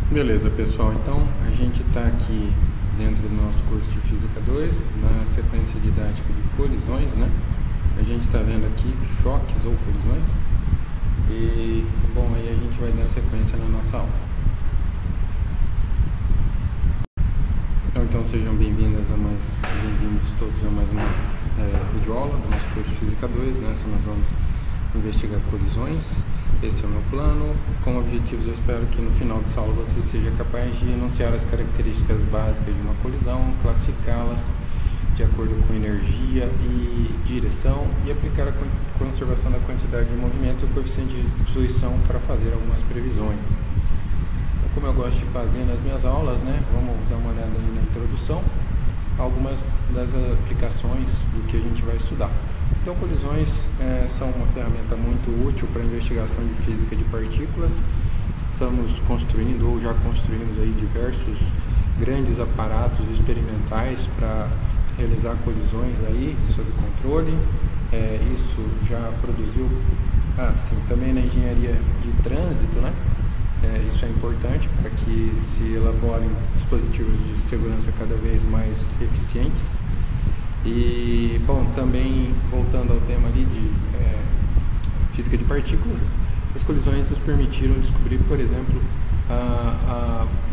Beleza, pessoal. Então, a gente está aqui dentro do nosso curso de Física 2, na sequência didática de colisões, né? A gente está vendo aqui choques ou colisões. E, bom, aí a gente vai dar sequência na nossa aula. Então sejam bem-vindos todos a mais uma videoaula do nosso curso de Física 2. Nessa nós vamos investigar colisões. Esse é o meu plano. Com objetivos, eu espero que no final dessa aula você seja capaz de enunciar as características básicas de uma colisão, classificá-las de acordo com energia e direção e aplicar a conservação da quantidade de movimento e o coeficiente de distribuição para fazer algumas previsões. Então, como eu gosto de fazer nas minhas aulas, né, vamos dar uma olhada aí na introdução, algumas das aplicações do que a gente vai estudar. Então, colisões são uma ferramenta muito útil para a investigação de física de partículas. Estamos construindo ou já construímos aí diversos grandes aparatos experimentais para realizar colisões aí sob controle. Isso já produziu, também na engenharia de trânsito, né? Isso é importante para que se elaborem dispositivos de segurança cada vez mais eficientes. E, bom, também voltando ao tema ali de física de partículas, as colisões nos permitiram descobrir, por exemplo,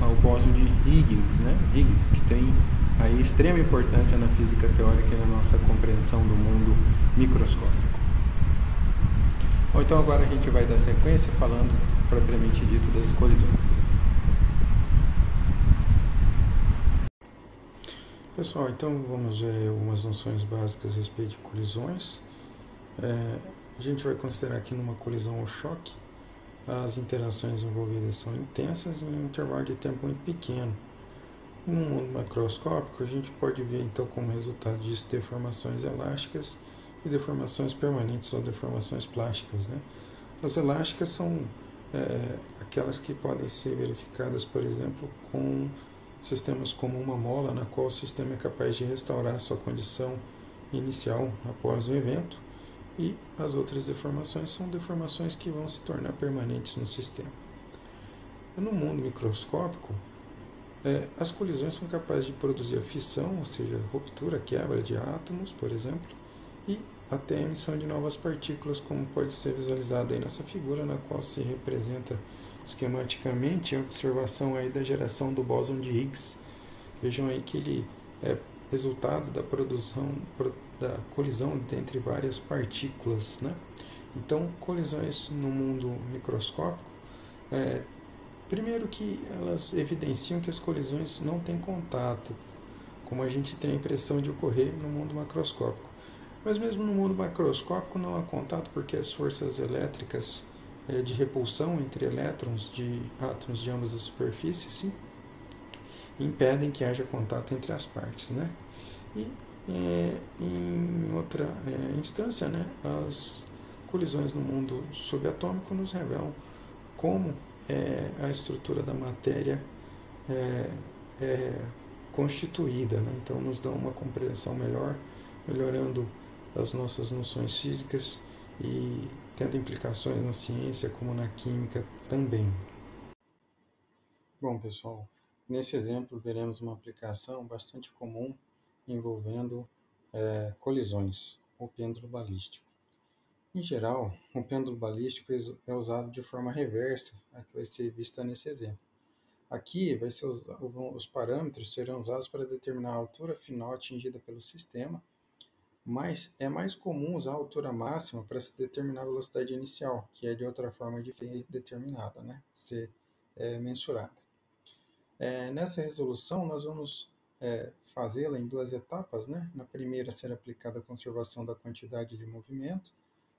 o bóson de Higgs, né? Higgs, que tem aí extrema importância na física teórica e na nossa compreensão do mundo microscópico. Bom, então agora a gente vai dar sequência falando propriamente dito das colisões. Pessoal, então vamos ver aí algumas noções básicas a respeito de colisões. A gente vai considerar que numa colisão ou choque, as interações envolvidas são intensas em um intervalo de tempo muito pequeno. No mundo macroscópico, a gente pode ver então como resultado disso deformações elásticas e deformações permanentes ou deformações plásticas, né? As elásticas são aquelas que podem ser verificadas, por exemplo, com sistemas como uma mola, na qual o sistema é capaz de restaurar sua condição inicial após o evento, e as outras deformações são deformações que vão se tornar permanentes no sistema. No mundo microscópico, as colisões são capazes de produzir a fissão, ou seja, ruptura, quebra de átomos, por exemplo, e até a emissão de novas partículas, como pode ser visualizado aí nessa figura, na qual se representa esquematicamente a observação aí da geração do bóson de Higgs. Vejam aí que ele é resultado da produção, da colisão entre várias partículas, né? Então, colisões no mundo microscópico, primeiro que elas evidenciam que as colisões não têm contato, como a gente tem a impressão de ocorrer no mundo macroscópico. Mas mesmo no mundo macroscópico não há contato, porque as forças elétricas de repulsão entre elétrons de átomos de ambas as superfícies impedem que haja contato entre as partes, né? E em outra instância, né, as colisões no mundo subatômico nos revelam como a estrutura da matéria é constituída, né? Então nos dão uma compreensão melhor, melhorando as nossas noções físicas e tendo implicações na ciência como na química também. Bom, pessoal, nesse exemplo veremos uma aplicação bastante comum envolvendo colisões, o pêndulo balístico. Em geral, o pêndulo balístico é usado de forma reversa, a que vai ser vista nesse exemplo. Aqui os parâmetros serão usados para determinar a altura final atingida pelo sistema, mas é mais comum usar a altura máxima para se determinar a velocidade inicial, que é de outra forma determinada, né? Ser mensurada. Nessa resolução, nós vamos fazê-la em duas etapas, né? Na primeira, ser aplicada a conservação da quantidade de movimento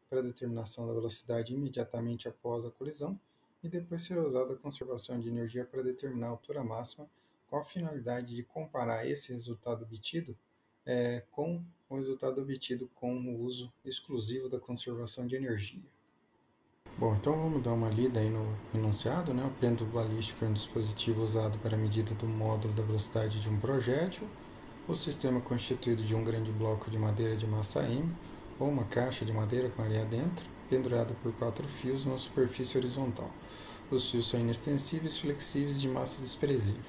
para a determinação da velocidade imediatamente após a colisão, e depois será usada a conservação de energia para determinar a altura máxima, com a finalidade de comparar esse resultado obtido com o resultado obtido com o uso exclusivo da conservação de energia. Bom, então vamos dar uma lida aí no enunciado, né? O pêndulo balístico é um dispositivo usado para a medida do módulo da velocidade de um projétil. O sistema é constituído de um grande bloco de madeira de massa M, ou uma caixa de madeira com areia dentro, pendurada por 4 fios numa superfície horizontal. Os fios são inextensíveis, flexíveis, de massa desprezível.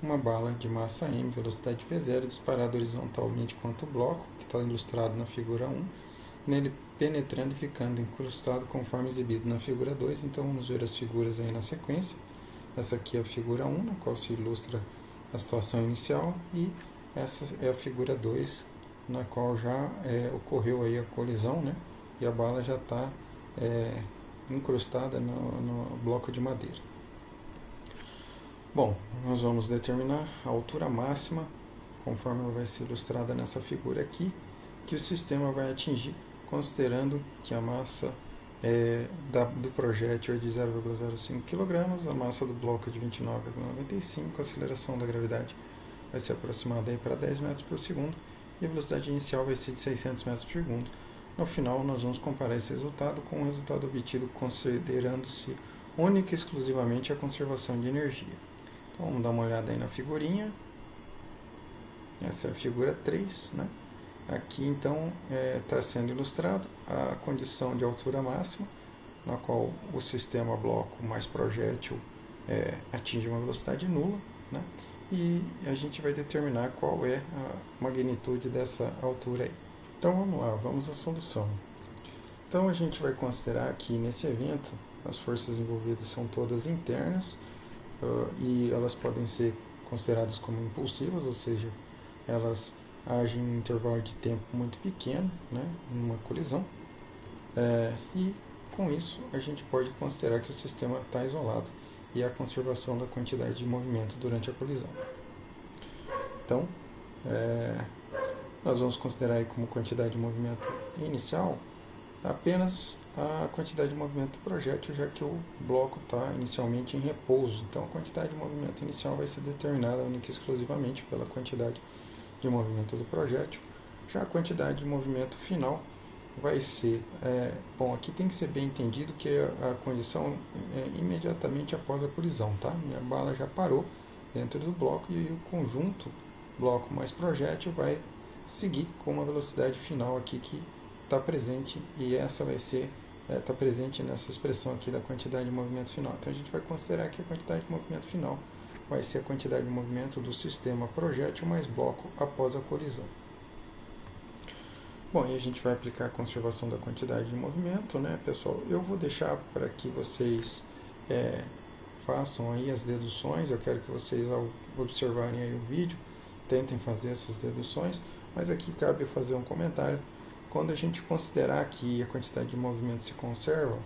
Uma bala de massa M, velocidade V0, disparada horizontalmente contra o bloco, que está ilustrado na figura 1, nele penetrando e ficando incrustado conforme exibido na figura 2. Então vamos ver as figuras aí na sequência. Essa aqui é a figura 1, na qual se ilustra a situação inicial, e essa é a figura 2, na qual já ocorreu aí a colisão, né? E a bala já está incrustada no bloco de madeira. Bom, nós vamos determinar a altura máxima, conforme ela vai ser ilustrada nessa figura aqui, que o sistema vai atingir, considerando que a massa do projétil é de 0,05 kg, a massa do bloco é de 29,95 kg, a aceleração da gravidade vai ser aproximada para 10 metros por segundo e a velocidade inicial vai ser de 600 metros por segundo. No final, nós vamos comparar esse resultado com o resultado obtido considerando-se única e exclusivamente a conservação de energia. Então, vamos dar uma olhada aí na figurinha. Essa é a figura 3, né? Aqui, então, está sendo ilustrado a condição de altura máxima, na qual o sistema bloco mais projétil atinge uma velocidade nula, né? E a gente vai determinar qual é a magnitude dessa altura aí. Então vamos lá, vamos à solução. Então a gente vai considerar que nesse evento as forças envolvidas são todas internas e elas podem ser consideradas como impulsivas, ou seja, elas agem em um intervalo de tempo muito pequeno, né, numa colisão, e com isso a gente pode considerar que o sistema está isolado e a conservação da quantidade de movimento durante a colisão. Então, nós vamos considerar aí como quantidade de movimento inicial apenas a quantidade de movimento do projétil, já que o bloco está inicialmente em repouso. Então, a quantidade de movimento inicial vai ser determinada única e exclusivamente pela quantidade de movimento do projétil. Já a quantidade de movimento final vai ser... bom, aqui tem que ser bem entendido que a condição é imediatamente após a colisão, tá? Minha bala já parou dentro do bloco e o conjunto bloco mais projétil vai seguir com uma velocidade final aqui que está presente, e essa vai ser está presente nessa expressão aqui da quantidade de movimento final. Então a gente vai considerar que a quantidade de movimento final vai ser a quantidade de movimento do sistema projétil mais bloco após a colisão. Bom, e a gente vai aplicar a conservação da quantidade de movimento, né, pessoal? Eu vou deixar para que vocês façam aí as deduções. Eu quero que vocês, ao observarem aí o vídeo, tentem fazer essas deduções, mas aqui cabe fazer um comentário. Quando a gente considerar que a quantidade de movimento se conserva,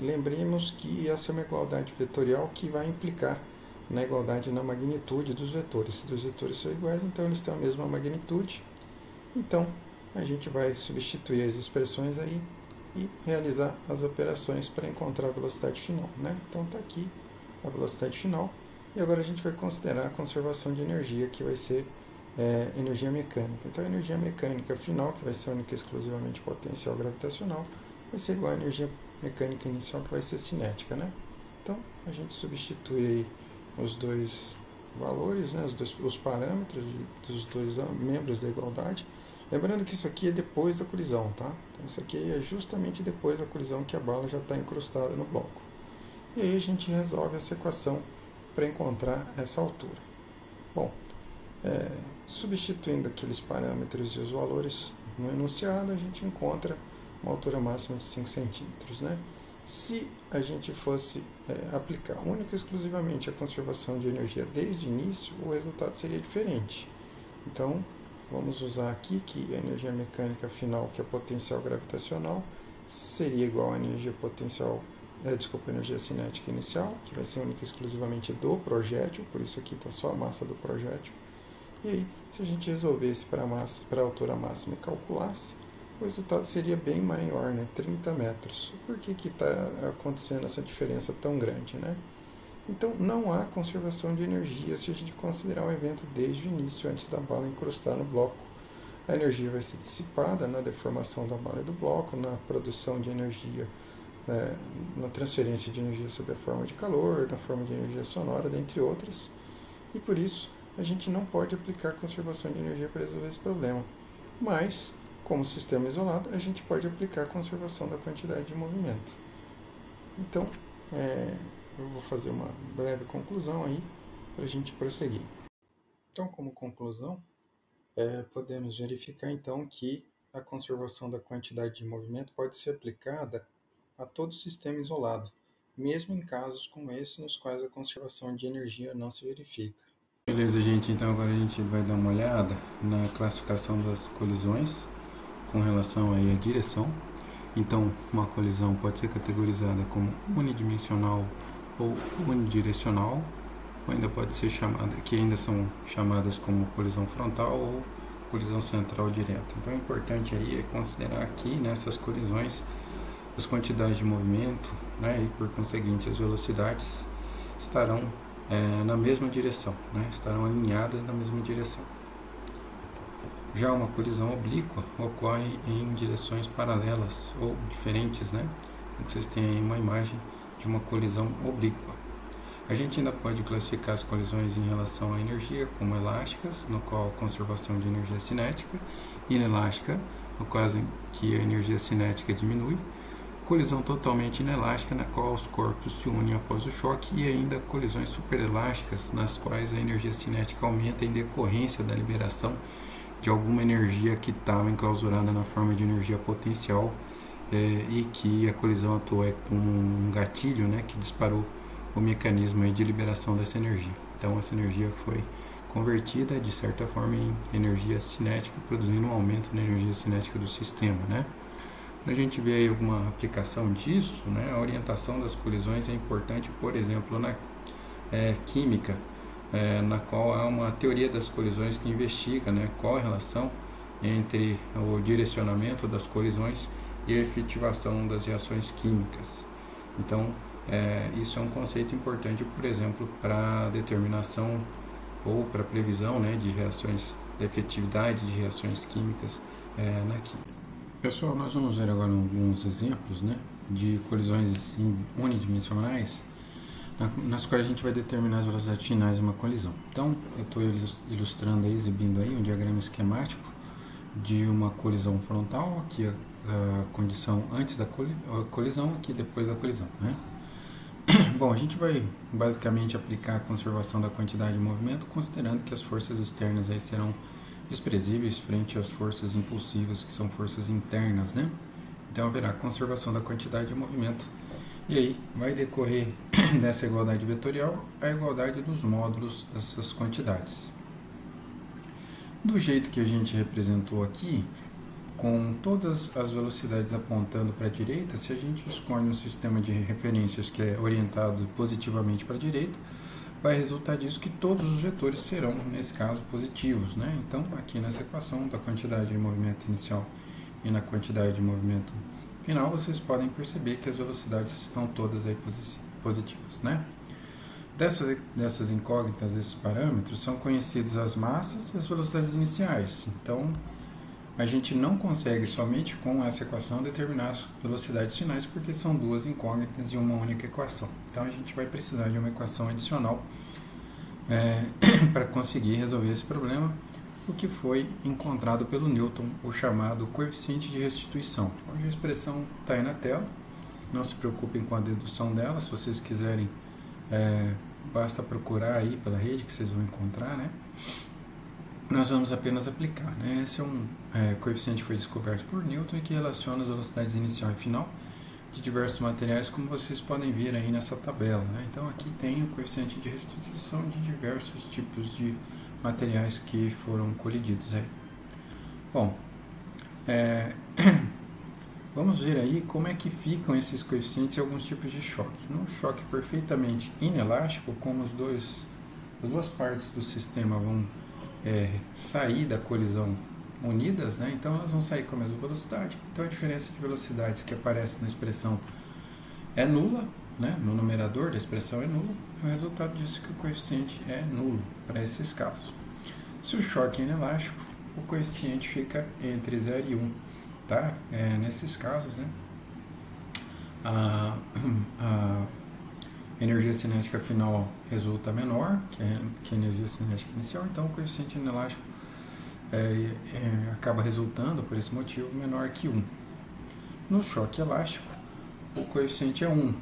lembremos que essa é uma igualdade vetorial que vai implicar na igualdade na magnitude dos vetores. Se os vetores são iguais, então eles têm a mesma magnitude. Então, a gente vai substituir as expressões aí e realizar as operações para encontrar a velocidade final, né? Então, está aqui a velocidade final. E agora a gente vai considerar a conservação de energia, que vai ser energia mecânica. Então, a energia mecânica final, que vai ser única e exclusivamente potencial gravitacional, vai ser igual à energia mecânica inicial, que vai ser cinética, né? Então, a gente substitui aí os dois valores, né, os parâmetros dos dois membros da igualdade. Lembrando que isso aqui é depois da colisão, tá? Então, isso aqui é justamente depois da colisão que a bala já está incrustada no bloco. E aí a gente resolve essa equação para encontrar essa altura. Bom, substituindo aqueles parâmetros e os valores no enunciado, a gente encontra uma altura máxima de 5 centímetros, né? Se a gente fosse aplicar única e exclusivamente a conservação de energia desde o início, o resultado seria diferente. Então, vamos usar aqui que a energia mecânica final, que é potencial gravitacional, seria igual à energia potencial, energia cinética inicial, que vai ser única e exclusivamente do projétil, por isso aqui está só a massa do projétil. E aí, se a gente resolvesse para a altura máxima e calculasse, o resultado seria bem maior, né? 30 metros. Por que está acontecendo essa diferença tão grande, né? Então, não há conservação de energia se a gente considerar o evento desde o início, antes da bala encrustar no bloco. A energia vai ser dissipada na deformação da bala e do bloco, na produção de energia, na transferência de energia sob a forma de calor, na forma de energia sonora, dentre outras. E por isso, a gente não pode aplicar conservação de energia para resolver esse problema. Mas, como sistema isolado, a gente pode aplicar a conservação da quantidade de movimento. Então, eu vou fazer uma breve conclusão aí para a gente prosseguir. Então, como conclusão, podemos verificar então que a conservação da quantidade de movimento pode ser aplicada a todo sistema isolado, mesmo em casos como esse nos quais a conservação de energia não se verifica. Beleza, gente, então agora a gente vai dar uma olhada na classificação das colisões com relação aí à direção. Então, uma colisão pode ser categorizada como unidimensional ou unidirecional, ou ainda pode ser chamada, que ainda são chamadas como colisão frontal ou colisão central direta. Então, o importante aí é considerar aqui nessas colisões as quantidades de movimento, né, e por conseguinte as velocidades estarão na mesma direção, né, estarão alinhadas na mesma direção. Já uma colisão oblíqua ocorre em direções paralelas ou diferentes, né? Vocês têm aí uma imagem de uma colisão oblíqua. A gente ainda pode classificar as colisões em relação à energia como elásticas, no qual a conservação de energia cinética, e inelástica, no caso em que a energia cinética diminui, colisão totalmente inelástica, na qual os corpos se unem após o choque, e ainda colisões superelásticas, nas quais a energia cinética aumenta em decorrência da liberação de alguma energia que estava enclausurada na forma de energia potencial, e que a colisão atuou como um gatilho, né, que disparou o mecanismo aí de liberação dessa energia. Então essa energia foi convertida de certa forma em energia cinética, produzindo um aumento na energia cinética do sistema, né? Para a gente ver aí alguma aplicação disso, né, a orientação das colisões é importante, por exemplo, na química, na qual há uma teoria das colisões que investiga, né, qual a relação entre o direcionamento das colisões e a efetivação das reações químicas. Então, isso é um conceito importante, por exemplo, para a determinação ou para a previsão, né, de reações, da efetividade de reações químicas na química. Pessoal, nós vamos ver agora alguns exemplos, né, de colisões unidimensionais, nas quais a gente vai determinar as velocidades finais de uma colisão. Então, eu estou ilustrando aí, exibindo aí um diagrama esquemático de uma colisão frontal, aqui a condição antes da colisão, aqui depois da colisão, né? Bom, a gente vai basicamente aplicar a conservação da quantidade de movimento, considerando que as forças externas aí serão desprezíveis frente às forças impulsivas, que são forças internas, né? Então haverá conservação da quantidade de movimento. E aí vai decorrer dessa igualdade vetorial a igualdade dos módulos dessas quantidades. Do jeito que a gente representou aqui, com todas as velocidades apontando para a direita, se a gente escolhe um sistema de referências que é orientado positivamente para a direita, vai resultar disso que todos os vetores serão, nesse caso, positivos, né? Então, aqui nessa equação da quantidade de movimento inicial e na quantidade de movimento final, vocês podem perceber que as velocidades estão todas aí positivas, né? Dessas incógnitas, esses parâmetros, são conhecidos as massas e as velocidades iniciais. Então, a gente não consegue somente com essa equação determinar as velocidades finais, porque são duas incógnitas de uma única equação. Então, a gente vai precisar de uma equação adicional para conseguir resolver esse problema, o que foi encontrado pelo Newton, o chamado coeficiente de restituição. Hoje a expressão está aí na tela, não se preocupem com a dedução dela, se vocês quiserem, basta procurar aí pela rede que vocês vão encontrar, né? Nós vamos apenas aplicar, né? Esse é um coeficiente que foi descoberto por Newton e que relaciona as velocidades inicial e final de diversos materiais, como vocês podem ver aí nessa tabela, né? Então aqui tem o coeficiente de restituição de diversos tipos de materiais que foram colididos aí. Bom, vamos ver aí como é que ficam esses coeficientes em alguns tipos de choque. Num choque perfeitamente inelástico, como as duas partes do sistema vão sair da colisão unidas, né? Então elas vão sair com a mesma velocidade. Então a diferença de velocidades que aparece na expressão é nula, né? No numerador da expressão é nula. O resultado disso é que o coeficiente é nulo para esses casos. Se o choque é inelástico, o coeficiente fica entre 0 e 1. Tá? Nesses casos, né? A energia cinética final resulta menor que a energia cinética inicial, então o coeficiente inelástico acaba resultando, por esse motivo, menor que 1. No choque elástico, o coeficiente é 1.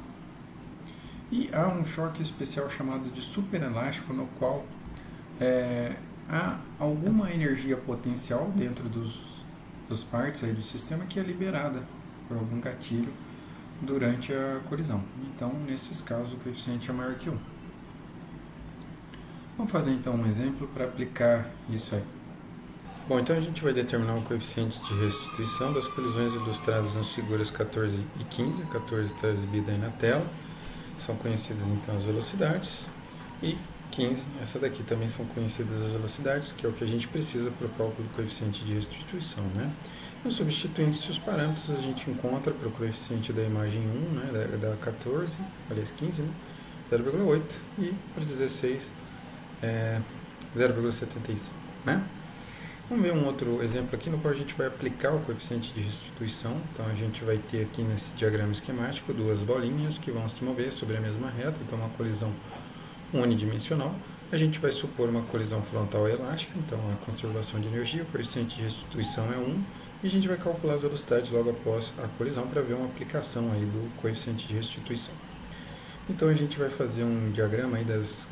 E há um choque especial chamado de superelástico, no qual há alguma energia potencial dentro dos partes aí do sistema que é liberada por algum gatilho durante a colisão. Então, nesses casos, o coeficiente é maior que 1. Vamos fazer então um exemplo para aplicar isso aí. Bom, então a gente vai determinar o coeficiente de restituição das colisões ilustradas nas figuras 14 e 15. A 14 está exibida aí na tela. São conhecidas então as velocidades. E 15, essa daqui também são conhecidas as velocidades, que é o que a gente precisa para o cálculo do coeficiente de restituição, né? Então, substituindo-se os parâmetros, a gente encontra para o coeficiente da imagem 1, né, da 14, aliás 15, né, 0,8 e para 16, 0,75, né? Vamos ver um outro exemplo aqui no qual a gente vai aplicar o coeficiente de restituição. Então a gente vai ter aqui nesse diagrama esquemático duas bolinhas que vão se mover sobre a mesma reta, então uma colisão unidimensional. A gente vai supor uma colisão frontal elástica, então a conservação de energia, o coeficiente de restituição é 1, e a gente vai calcular as velocidades logo após a colisão para ver uma aplicação aí do coeficiente de restituição. Então a gente vai fazer um diagrama aí das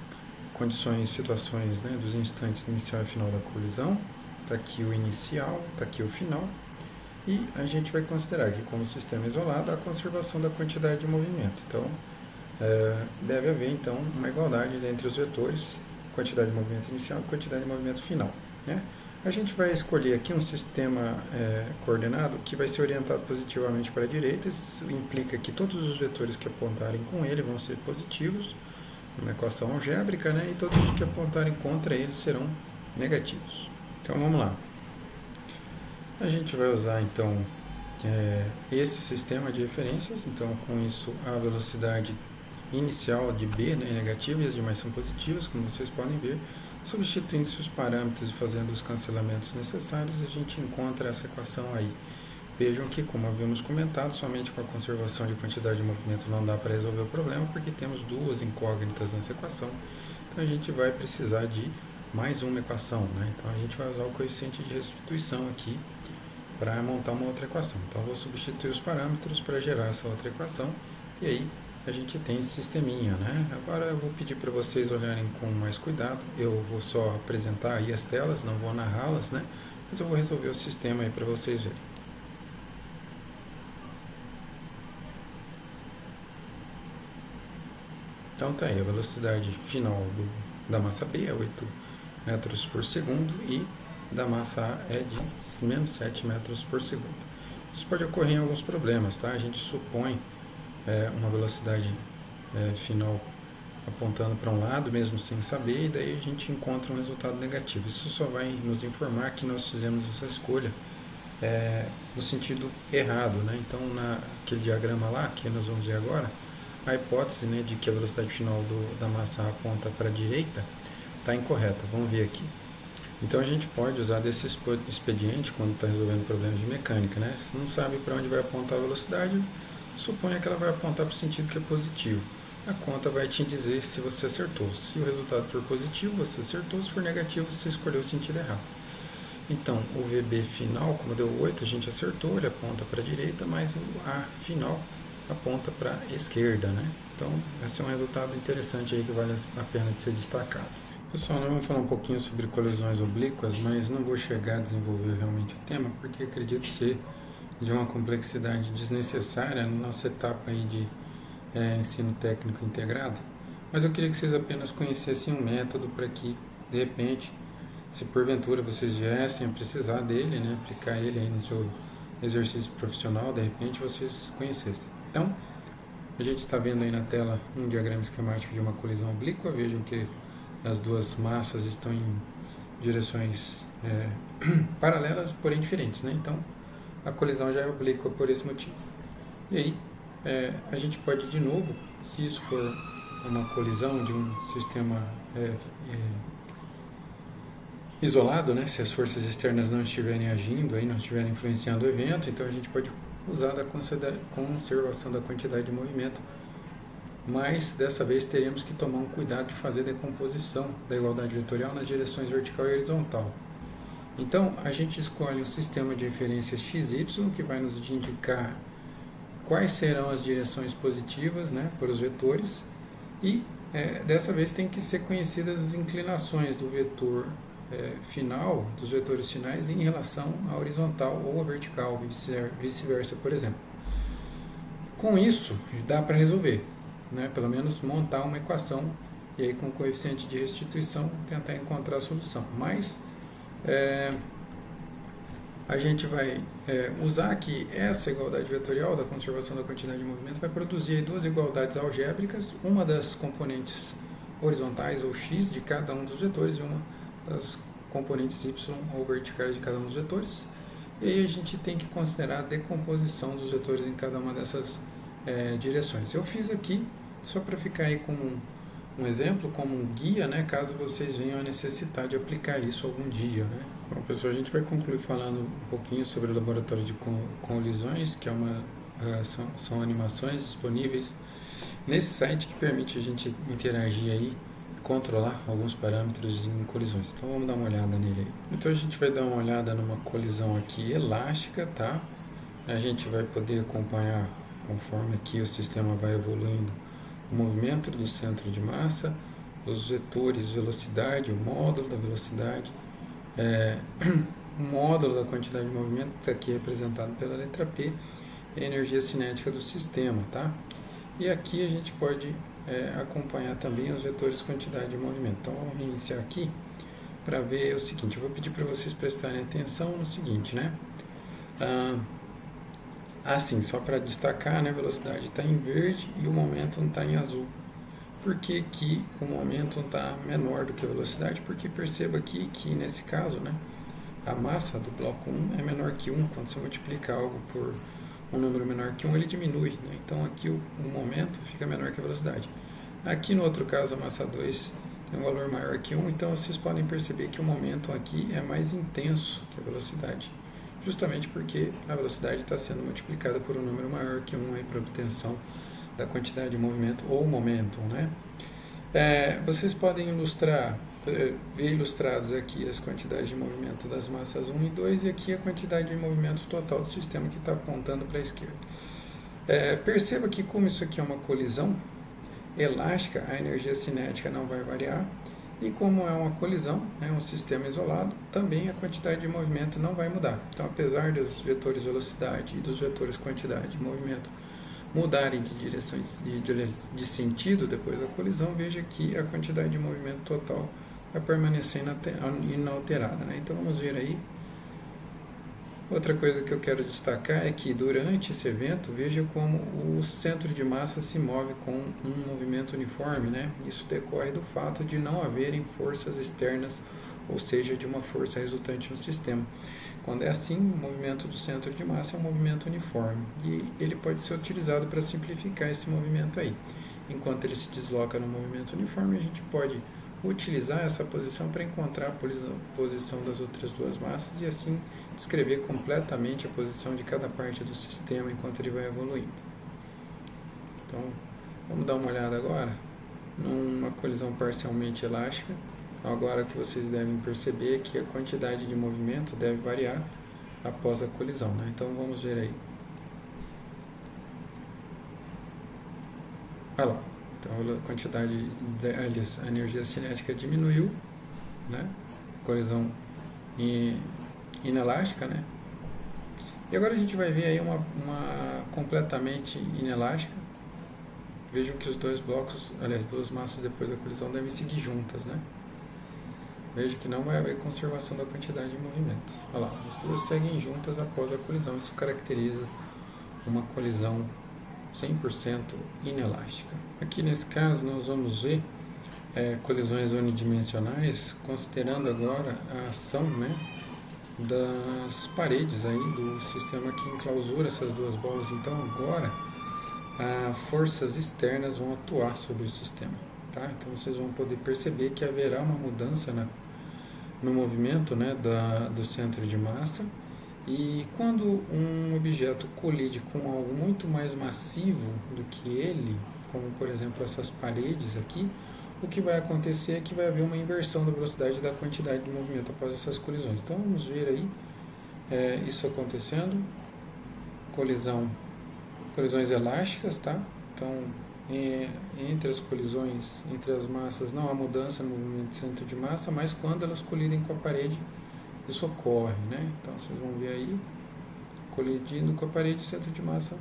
condições, situações, né, dos instantes inicial e final da colisão. Está aqui o inicial, está aqui o final, e a gente vai considerar que, como sistema isolado, a conservação da quantidade de movimento. Então, deve haver então uma igualdade entre os vetores, quantidade de movimento inicial e quantidade de movimento final, né? A gente vai escolher aqui um sistema coordenado que vai ser orientado positivamente para a direita. Isso implica que todos os vetores que apontarem com ele vão ser positivos, uma equação algébrica, né? E todos os que apontarem contra ele serão negativos. Então vamos lá. A gente vai usar então esse sistema de referências. Então com isso a velocidade inicial de B, né, é negativa e as demais são positivas, como vocês podem ver. Substituindo-se os parâmetros e fazendo os cancelamentos necessários, a gente encontra essa equação aí. Vejam que, como havíamos comentado, somente com a conservação de quantidade de movimento não dá para resolver o problema, porque temos duas incógnitas nessa equação. Então a gente vai precisar de mais uma equação, né? Então a gente vai usar o coeficiente de restituição aqui para montar uma outra equação. Então eu vou substituir os parâmetros para gerar essa outra equação, e aí a gente tem esse sisteminha, né? Agora eu vou pedir para vocês olharem com mais cuidado. Eu vou só apresentar aí as telas, não vou narrá-las, né? Mas eu vou resolver o sistema aí para vocês verem. Então tá aí, a velocidade final da massa B é 8 metros por segundo e da massa A é de menos 7 metros por segundo. Isso pode ocorrer em alguns problemas, tá? A gente supõe uma velocidade final apontando para um lado, mesmo sem saber, e daí a gente encontra um resultado negativo. Isso só vai nos informar que nós fizemos essa escolha no sentido errado, né? Então, naquele diagrama lá, que nós vamos ver agora, a hipótese, né, de que a velocidade final da massa A aponta para a direita está incorreta. Vamos ver aqui. Então a gente pode usar desse expediente quando está resolvendo problemas de mecânica, né? Se não sabe para onde vai apontar a velocidade, suponha que ela vai apontar para o sentido que é positivo. A conta vai te dizer se você acertou. Se o resultado for positivo, você acertou. Se for negativo, você escolheu o sentido errado. Então, o VB final, como deu 8, a gente acertou, ele aponta para a direita, mas o A final aponta para a esquerda, né? Então, esse é um resultado interessante aí que vale a pena de ser destacado. Pessoal, nós vamos falar um pouquinho sobre colisões oblíquas, mas não vou chegar a desenvolver realmente o tema, porque acredito ser de uma complexidade desnecessária na nossa etapa aí de ensino técnico integrado. Mas eu queria que vocês apenas conhecessem um método para que, de repente, se porventura vocês viessem a precisar dele, né, aplicar ele aí no seu exercício profissional, de repente vocês conhecessem. Então, a gente está vendo aí na tela um diagrama esquemático de uma colisão oblíqua. Vejam que as duas massas estão em direções paralelas, porém diferentes, né? Então, a colisão já é oblíqua por esse motivo. E aí, a gente pode, de novo, se isso for uma colisão de um sistema isolado, né? Se as forças externas não estiverem agindo, aí não estiverem influenciando o evento, então a gente pode usar da conservação da quantidade de movimento. Mas dessa vez teríamos que tomar um cuidado de fazer a decomposição da igualdade vetorial nas direções vertical e horizontal. Então a gente escolhe um sistema de referência XY que vai nos indicar quais serão as direções positivas, né, para os vetores, E dessa vez tem que ser conhecidas as inclinações do vetor final, dos vetores finais em relação à horizontal ou à vertical, vice-versa, por exemplo. Com isso, dá para resolver, né? Pelo menos montar uma equação e aí com o coeficiente de restituição tentar encontrar a solução. Mas a gente vai usar aqui essa igualdade vetorial da conservação da quantidade de movimento, vai produzir duas igualdades algébricas, uma das componentes horizontais ou x de cada um dos vetores e uma das componentes y ou verticais de cada um dos vetores. E aí a gente tem que considerar a decomposição dos vetores em cada uma dessas direções. Eu fiz aqui só para ficar aí como um exemplo, como um guia, né, caso vocês venham a necessitar de aplicar isso algum dia, né? Bom, pessoal, a gente vai concluir falando um pouquinho sobre o laboratório de colisões, que são animações disponíveis nesse site que permite a gente interagir aí, controlar alguns parâmetros em colisões. Então vamos dar uma olhada nele aí. Então a gente vai dar uma olhada numa colisão aqui elástica, tá? A gente vai poder acompanhar, conforme aqui o sistema vai evoluindo, o movimento do centro de massa, os vetores velocidade, o módulo da velocidade, o módulo da quantidade de movimento, que aqui é representado pela letra P, e a energia cinética do sistema, tá? E aqui a gente pode acompanhar também os vetores quantidade de movimento. Então vamos reiniciar aqui para ver o seguinte. Eu vou pedir para vocês prestarem atenção no seguinte, né? Assim, só para destacar, né, a velocidade está em verde e o momento está em azul. Por que que o momento está menor do que a velocidade? Porque perceba aqui que nesse caso, né, a massa do bloco 1 é menor que 1. Quando você multiplica algo por um número menor que 1, ele diminui, né? Então aqui o momento fica menor que a velocidade. Aqui no outro caso a massa 2 tem um valor maior que 1, então vocês podem perceber que o momento aqui é mais intenso que a velocidade, justamente porque a velocidade está sendo multiplicada por um número maior que 1 para obtenção da quantidade de movimento ou momento, né? Vocês podem ver ilustrados aqui as quantidades de movimento das massas 1 e 2 e aqui a quantidade de movimento total do sistema que está apontando para a esquerda. Perceba que como isso aqui é uma colisão elástica, a energia cinética não vai variar e como é uma colisão, um sistema isolado, também a quantidade de movimento não vai mudar. Então, apesar dos vetores velocidade e dos vetores quantidade de movimento mudarem de direções de sentido depois da colisão, veja que a quantidade de movimento total vai permanecer inalterada, né? Então vamos ver aí. Outra coisa que eu quero destacar é que durante esse evento, veja como o centro de massa se move com um movimento uniforme, né? Isso decorre do fato de não haverem forças externas, ou seja, de uma força resultante no sistema. Quando é assim, o movimento do centro de massa é um movimento uniforme e ele pode ser utilizado para simplificar esse movimento aí. Enquanto ele se desloca no movimento uniforme, a gente pode utilizar essa posição para encontrar a posição das outras duas massas e assim descrever completamente a posição de cada parte do sistema enquanto ele vai evoluindo. Então, vamos dar uma olhada agora numa colisão parcialmente elástica. Agora o que vocês devem perceber é que a quantidade de movimento deve variar após a colisão, né? Então vamos ver aí. Olha lá. Então a quantidade a energia cinética diminuiu, né? Colisão inelástica, né? E agora a gente vai ver aí uma completamente inelástica. Vejam que os dois blocos, aliás, duas massas depois da colisão devem seguir juntas, né? Veja que não vai haver conservação da quantidade de movimento. Olha lá, as duas seguem juntas após a colisão. Isso caracteriza uma colisão 100% inelástica. Aqui nesse caso nós vamos ver colisões unidimensionais, considerando agora a ação, né, das paredes aí do sistema que enclausura essas duas bolas. Então agora forças externas vão atuar sobre o sistema, tá? Então vocês vão poder perceber que haverá uma mudança no movimento, né, do centro de massa, e quando um objeto colide com algo muito mais massivo do que ele, como por exemplo essas paredes aqui, o que vai acontecer é que vai haver uma inversão da velocidade e da quantidade de movimento após essas colisões. Então vamos ver aí isso acontecendo. Colisões elásticas, tá? Então entre as colisões entre as massas não há mudança no movimento de centro de massa, mas quando elas colidem com a parede isso ocorre, né? Então vocês vão ver aí, colidindo com a parede, o centro de massa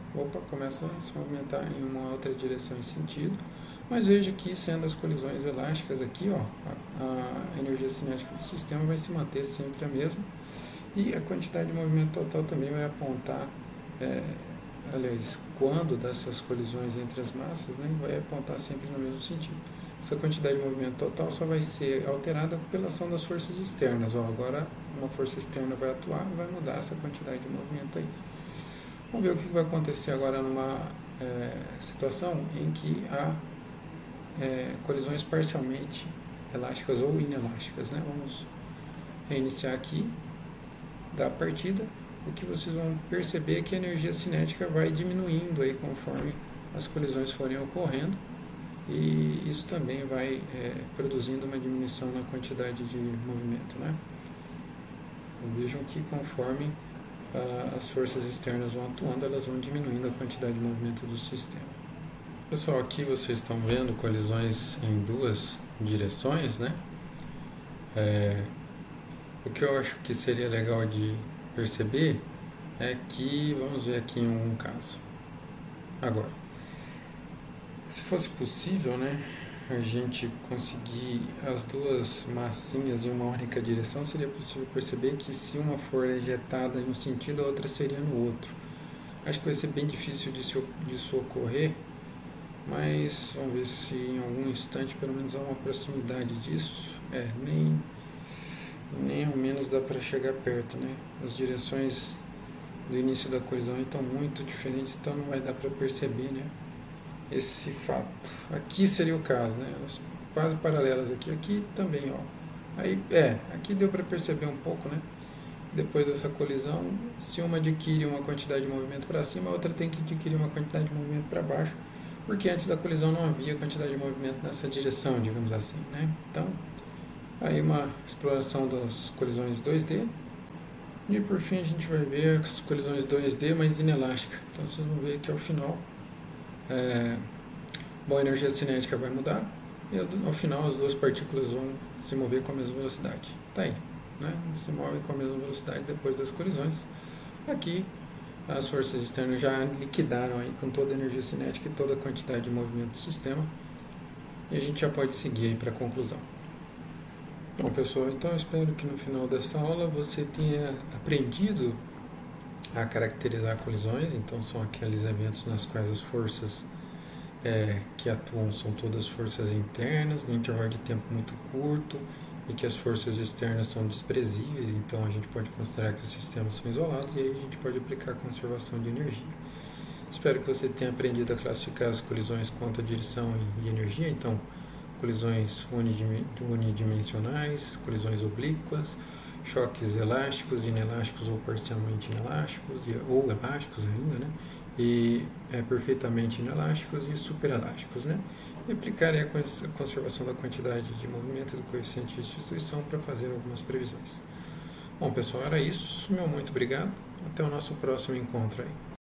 começa a se movimentar em uma outra direção e sentido. Mas veja que, sendo as colisões elásticas aqui, ó, a energia cinética do sistema vai se manter sempre a mesma, e a quantidade de movimento total também vai apontar, aliás, quando dessas colisões entre as massas, né, vai apontar sempre no mesmo sentido. Essa quantidade de movimento total só vai ser alterada pela ação das forças externas. Ó, agora uma força externa vai atuar e vai mudar essa quantidade de movimento aí. Vamos ver o que vai acontecer agora numa situação em que há colisões parcialmente elásticas ou inelásticas, né? Vamos reiniciar aqui da partida. O que vocês vão perceber é que a energia cinética vai diminuindo aí conforme as colisões forem ocorrendo, e isso também vai produzindo uma diminuição na quantidade de movimento, né? Vejam que conforme as forças externas vão atuando, elas vão diminuindo a quantidade de movimento do sistema. Pessoal, aqui vocês estão vendo colisões em duas direções, né? O que eu acho que seria legal de perceber é que, vamos ver aqui em um caso. Agora, se fosse possível, né, a gente conseguir as duas massinhas em uma única direção, seria possível perceber que se uma for ejetada em um sentido, a outra seria no outro. Acho que vai ser bem difícil disso ocorrer, mas vamos ver se em algum instante pelo menos há uma proximidade disso. Nem ao menos dá para chegar perto, né? As direções do início da colisão estão muito diferentes, então não vai dar para perceber, né, esse fato. Aqui seria o caso, né? Elas quase paralelas aqui também, ó. Aí, aqui deu para perceber um pouco, né? Depois dessa colisão, se uma adquire uma quantidade de movimento para cima, a outra tem que adquirir uma quantidade de movimento para baixo, porque antes da colisão não havia quantidade de movimento nessa direção, digamos assim, né? Então, aí uma exploração das colisões 2D, e por fim a gente vai ver as colisões 2D mais inelástica. Então vocês vão ver que ao final a energia cinética vai mudar, e ao final as duas partículas vão se mover com a mesma velocidade. Tá aí, né? Se movem com a mesma velocidade depois das colisões. Aqui as forças externas já liquidaram aí com toda a energia cinética e toda a quantidade de movimento do sistema, e a gente já pode seguir aí para a conclusão. Bom, pessoal, então eu espero que no final dessa aula você tenha aprendido a caracterizar colisões. Então são aqueles eventos nas quais as forças que atuam são todas forças internas, no intervalo de tempo muito curto, e que as forças externas são desprezíveis. Então a gente pode considerar que os sistemas são isolados, e aí a gente pode aplicar a conservação de energia. Espero que você tenha aprendido a classificar as colisões quanto a direção e energia. Então, colisões unidimensionais, colisões oblíquas, choques elásticos, inelásticos ou parcialmente inelásticos, ou elásticos ainda, né? E perfeitamente inelásticos e superelásticos, né? E aplicar a conservação da quantidade de movimento e do coeficiente de substituição para fazer algumas previsões. Bom, pessoal, era isso. Meu muito obrigado. Até o nosso próximo encontro aí.